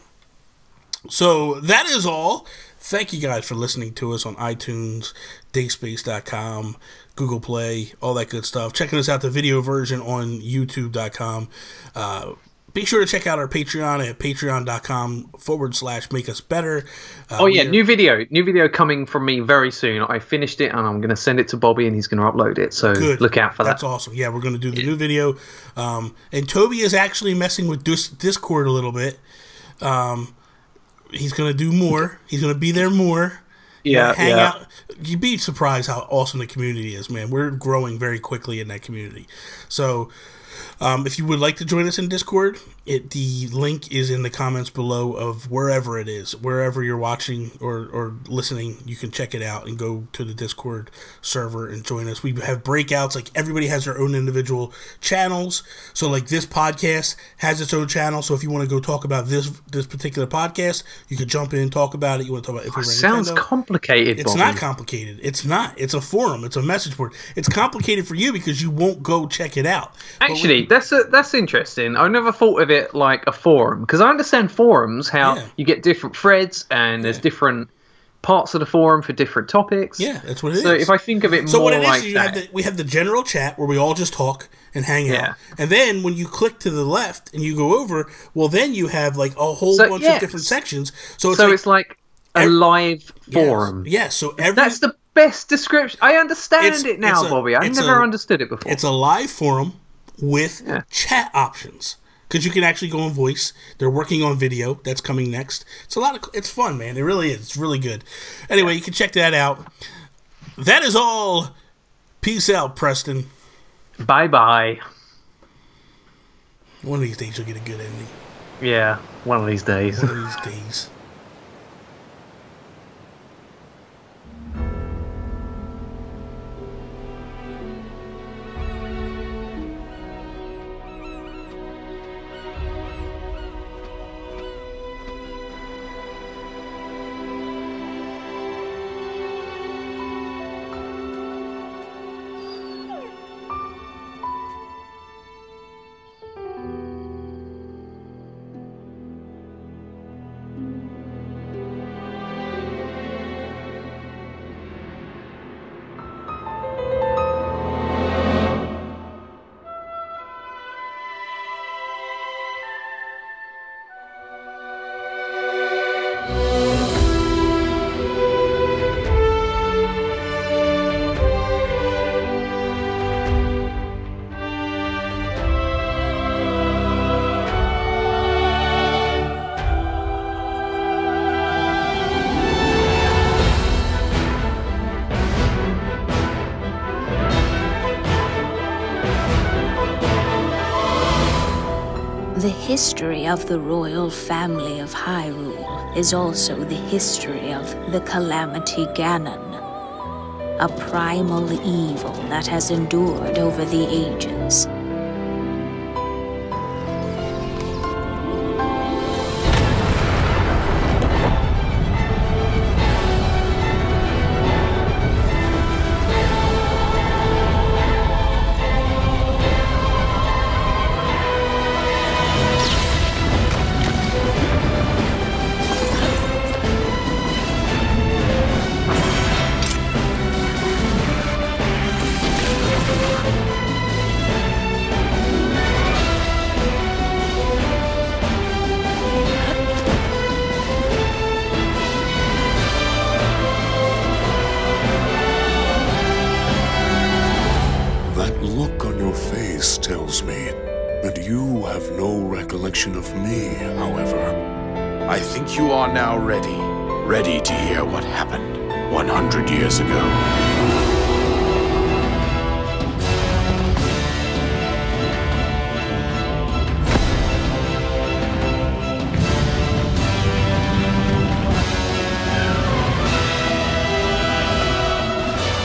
Speaker 3: So, that is all. Thank you guys for listening to us on iTunes, dayspace.com, Google Play, all that good stuff. Checking us out, the video version on youtube.com. Be sure to check out our Patreon at patreon.com/makeusbetter.
Speaker 1: New video coming from me very soon. I finished it and I'm going to send it to Bobby and he's going to upload it. So look out for that.
Speaker 3: That's awesome. Yeah, we're going to do the new video. And Toby is actually messing with Discord a little bit. He's going to do more. He's going to be there more. Hang out. You'd be surprised how awesome the community is, man. We're growing very quickly in that community. So, if you would like to join us in Discord, the link is in the comments below of wherever it is. Wherever you're watching or listening, you can check it out and go to the Discord server and join us. We have breakouts. Like, everybody has their own individual channels. So, like, this podcast has its own channel. So if you want to go talk about this particular podcast, you can jump in, talk about it. You want to talk about
Speaker 1: sounds complicated,
Speaker 3: It's
Speaker 1: Bobby.
Speaker 3: not complicated. It's not. It's a forum. It's a message board. It's complicated for you because you won't go check it out.
Speaker 1: Actually, that's interesting. I never thought of it like a forum, because I understand forums, how you get different threads and there's different parts of the forum for different topics.
Speaker 3: Yeah, that's what it is.
Speaker 1: So if I think of it
Speaker 3: so
Speaker 1: more
Speaker 3: what it
Speaker 1: like
Speaker 3: is,
Speaker 1: that,
Speaker 3: we have the general chat where we all just talk and hang out. And then when you click to the left and you go over, well, then you have like a whole bunch of different sections. So it's like
Speaker 1: a live forum.
Speaker 3: Yes. So
Speaker 1: that's the best description. I understand it now, Bobby. I never understood it before.
Speaker 3: It's a live forum with chat options, because you can actually go on voice. They're working on video. That's coming next. It's fun, man. It really is. It's really good. Anyway, you can check that out. That is all. Peace out, Preston.
Speaker 1: Bye-bye.
Speaker 3: One of these days you'll get a good ending.
Speaker 1: Yeah, one of these days.
Speaker 3: One of these days.
Speaker 4: The history of the royal family of Hyrule is also the history of the Calamity Ganon, a primal evil that has endured over the ages.
Speaker 5: Tells me that you have no recollection of me, however.
Speaker 6: I think you are now ready.
Speaker 5: ready to hear what happened 100 years ago.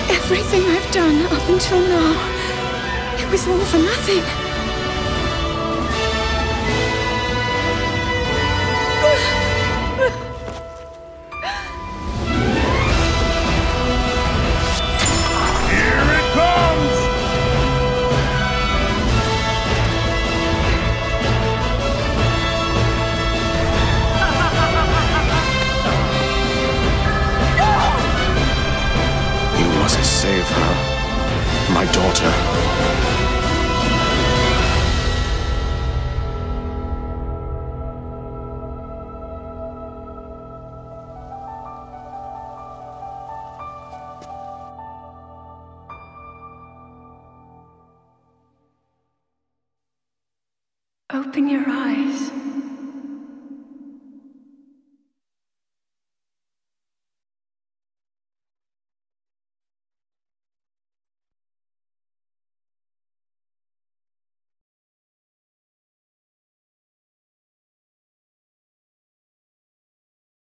Speaker 6: Everything I've done up until now, it was all for nothing.
Speaker 5: Here it comes! You must save her, my daughter.
Speaker 6: Open your eyes.